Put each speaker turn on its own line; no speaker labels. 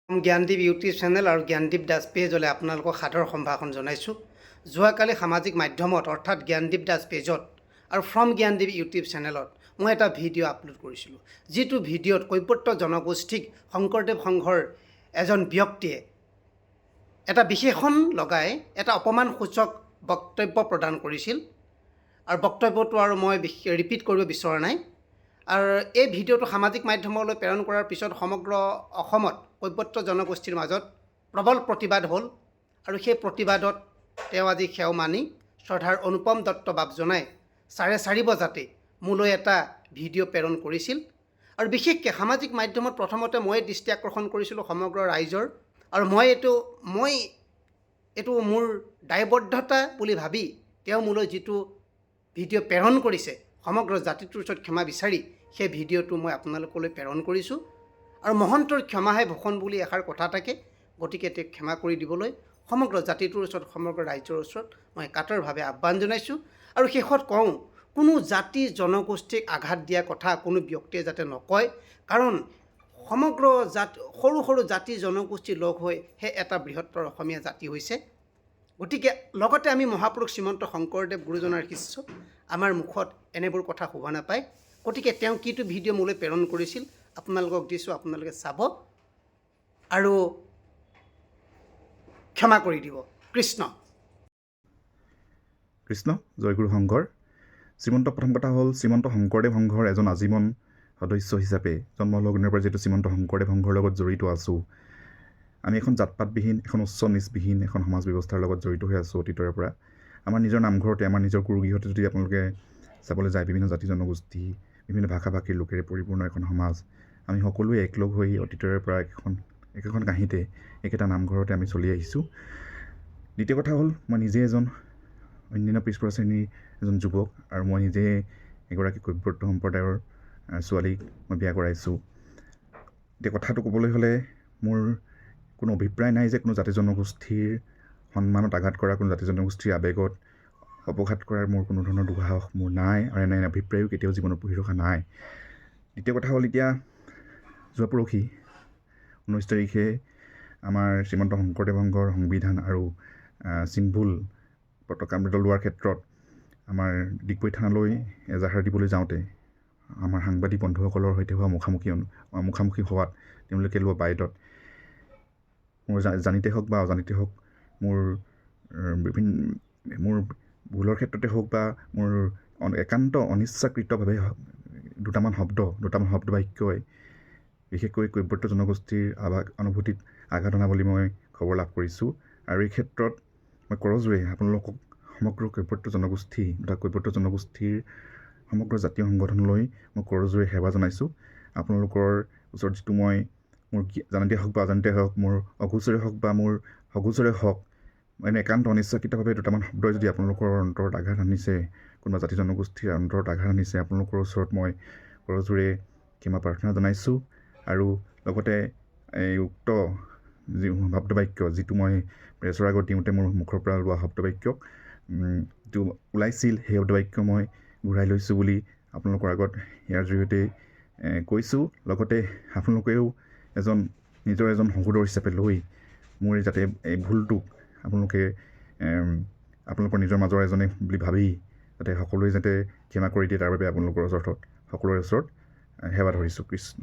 Gyandeep YouTube channel আৰু জ্ঞানদীপ দাস পেজলৈ আপোনালোকক সাদৰ সম্ভাষণ জনাইছোঁ। যোৱাকালি সামাজিক মাধ্যমত অৰ্থাৎ জ্ঞানদীপ দাস পেজত আৰু ফ্ৰম জ্ঞানদীপ ইউটিউব চেনেলত মই এটা ভিডিঅ' আপলোড কৰিছিলোঁ, যিটো ভিডিঅ'ত কৈৱৰ্ত জনগোষ্ঠীক শংকৰদেৱ সংঘৰ এজন ব্যক্তিয়ে এটা বিশেষণ লগাই এটা অপমানসূচক বক্তব্য প্ৰদান কৰিছিল। আৰু বক্তব্যটো আৰু মই ৰিপিট কৰিব বিচৰা নাই। আৰু এই ভিডিঅ'টো সামাজিক মাধ্যমলৈ প্ৰেৰণ কৰাৰ পিছত সমগ্ৰ অসমত কৈৱৰ্ত জনগোষ্ঠীৰ মাজত প্ৰবল প্ৰতিবাদ হ'ল। আৰু সেই প্ৰতিবাদত তেওঁ আজি সেও মানি শ্ৰদ্ধাৰ অনুপম দত্ত বাপজনাই 4:30 বজাতে মোলৈ এটা ভিডিঅ' প্ৰেৰণ কৰিছিল। আৰু বিশেষকৈ সামাজিক মাধ্যমত প্ৰথমতে মই দৃষ্টি আকৰ্ষণ কৰিছিলোঁ সমগ্ৰ ৰাইজৰ। আৰু মই এইটো মোৰ দায়বদ্ধতা বুলি ভাবি তেওঁ মোলৈ যিটো ভিডিঅ' প্ৰেৰণ কৰিছে সমগ্ৰ জাতিটোৰ ওচৰত ক্ষমা বিচাৰি সেই ভিডিঅ'টো মই আপোনালোকলৈ প্ৰেৰণ কৰিছোঁ। আৰু মহন্তৰ ক্ষমাহে ভূষণ বুলি এষাৰ কথা থাকে, গতিকে তেওঁক ক্ষমা কৰি দিবলৈ সমগ্ৰ জাতিটোৰ ওচৰত সমগ্ৰ ৰাজ্যৰ ওচৰত মই কাতৰভাৱে আহ্বান জনাইছোঁ। আৰু শেষত কওঁ, কোনো জাতি জনগোষ্ঠীক আঘাত দিয়া কথা কোনো ব্যক্তিয়ে যাতে নকয়, কাৰণ সমগ্ৰ সৰু সৰু জাতি জনগোষ্ঠী লগ হৈ সেই এটা বৃহত্তৰ অসমীয়া জাতি হৈছে। গতিকে লগতে আমি মহাপুৰুষ শ্ৰীমন্ত শংকৰদেৱ গুৰুজনাৰ শিষ্য, আমাৰ মুখত এনেবোৰ কথা শোভা নাপায়। গতিকে তেওঁ কিটো ভিডিঅ' মোলৈ প্ৰেৰণ কৰিছিল আপোনালোকক দিছোঁ, আপোনালোকে চাব আৰু ক্ষমা কৰি দিব। কৃষ্ণ
কৃষ্ণ জয়গুৰু শংকৰ। প্ৰথম কথা হ'ল, শ্ৰীমন্ত শংকৰদেৱ সংঘৰ এজন আজীৱন সদস্য হিচাপে জন্ম লগ্নৰ পৰা যিহেতু শ্ৰীমন্ত শংকৰদেৱ সংঘৰ লগত জড়িত আছোঁ, আমি এখন জাতপাতবিহীন, এখন উচ্চ নিচবিহীন এখন সমাজ ব্যৱস্থাৰ লগত জড়িত হৈ আছোঁ অতীতৰে পৰা। আমাৰ নিজৰ নামঘৰতে, আমাৰ নিজৰ গুৰুগৃহতে যদি আপোনালোকে চাবলৈ যায়, বিভিন্ন জাতি জনগোষ্ঠী, বিভিন্ন ভাষা ভাষীৰ লোকেৰে পৰিপূৰ্ণ এখন সমাজ। আমি সকলোৱে একলগ হৈ অতীতৰে পৰা একেখন কাঁহীতে একেটা নামঘৰতে আমি চলি আহিছোঁ। দ্বিতীয় কথা হ'ল, মই নিজে এজন অন্যান্য পিছপৰা শ্ৰেণীৰ এজন যুৱক, আৰু মই নিজে এগৰাকী কৈৱৰ্ত সম্প্ৰদায়ৰ ছোৱালীক মই বিয়া কৰাইছোঁ। এতিয়া কথাটো ক'বলৈ হ'লে, মোৰ কোনো অভিপ্ৰায় নাই যে কোনো জাতি জনগোষ্ঠীৰ সন্মানত আঘাত কৰা, কোনো জাতি জনগোষ্ঠীৰ আৱেগত অপঘাত কৰাৰ মোৰ কোনো ধৰণৰ দুঃসাহস মোৰ নাই, আৰু এনে অভিপ্ৰায়ো কেতিয়াও জীৱনত পুহি ৰখা নাই। দ্বিতীয় কথা হ'ল, এতিয়া যোৱা পৰহি 19 তাৰিখে আমাৰ শ্ৰীমন্ত শংকৰদেৱ সংঘৰ সংবিধান আৰু চিম্বল পতাকা লোৱাৰ ক্ষেত্ৰত আমাৰ ডিগবৈ থানালৈ এজাহাৰ দিবলৈ যাওঁতে আমাৰ সাংবাদিক বন্ধুসকলৰ সৈতে হোৱা মুখামুখি হোৱাত তেওঁলোকে লোৱা বাইদত মোৰ জানিতে হওক বা অজানিতে হওক, মোৰ ভুলৰ ক্ষেত্ৰতে হওক বা মোৰ একান্ত অনিচ্ছাকৃতভাৱে দুটামান শব্দ বাক্যই বিশেষকৈ কৈৱৰ্ত জনগোষ্ঠীৰ অনুভূতিত আঘাত অনা বুলি মই খবৰ লাভ কৰিছোঁ। আৰু এই ক্ষেত্ৰত মই কৰজোৰে আপোনালোকক সমগ্ৰ কৈৱৰ্ত জনগোষ্ঠী তথা কৈৱৰ্ত জনগোষ্ঠীৰ সমগ্ৰ জাতীয় সংগঠনলৈ মই কৰজোৰে সেৱা জনাইছোঁ। আপোনালোকৰ ওচৰত যিটো মই মোৰ জানিতে হওক বা অজানিতে হওক, মোৰ অগোচৰে হওক বা মোৰ সগোচৰে হওক, মানে একান্ত অনিচ্ছাকৃতভাৱে দুটামান শব্দই যদি আপোনালোকৰ অন্তৰত আঘাত আনিছে, কোনোবা জাতি জনগোষ্ঠীৰ অন্তৰত আঘাত আনিছে, আপোনালোকৰ ওচৰত মই কৰজোৰে ক্ষমা প্ৰাৰ্থনা জনাইছোঁ। আৰু লগতে এই উক্ত যি শব্দবাক্য, যিটো মই প্ৰেছৰ আগত দিওঁতে মোৰ মুখৰ পৰা লোৱা শব্দবাক্যক যিটো ওলাইছিল, সেই শব্দবাক্য মই ঘূৰাই লৈছোঁ বুলি আপোনালোকৰ আগত ইয়াৰ জৰিয়তে কৈছোঁ। লগতে আপোনালোকেও নিজৰ এজন সহোদৰ হিচাপে লৈ মোৰ যাতে এই ভুলটোক আপোনালোকৰ নিজৰ মাজৰ এজনে বুলি ভাবি যাতে সকলোৱে যাতে ক্ষমা কৰি দিয়ে, তাৰ বাবে আপোনালোকৰ সকলোৰে ওচৰত সেৱা ধৰিছোঁ। কৃষ্ণ।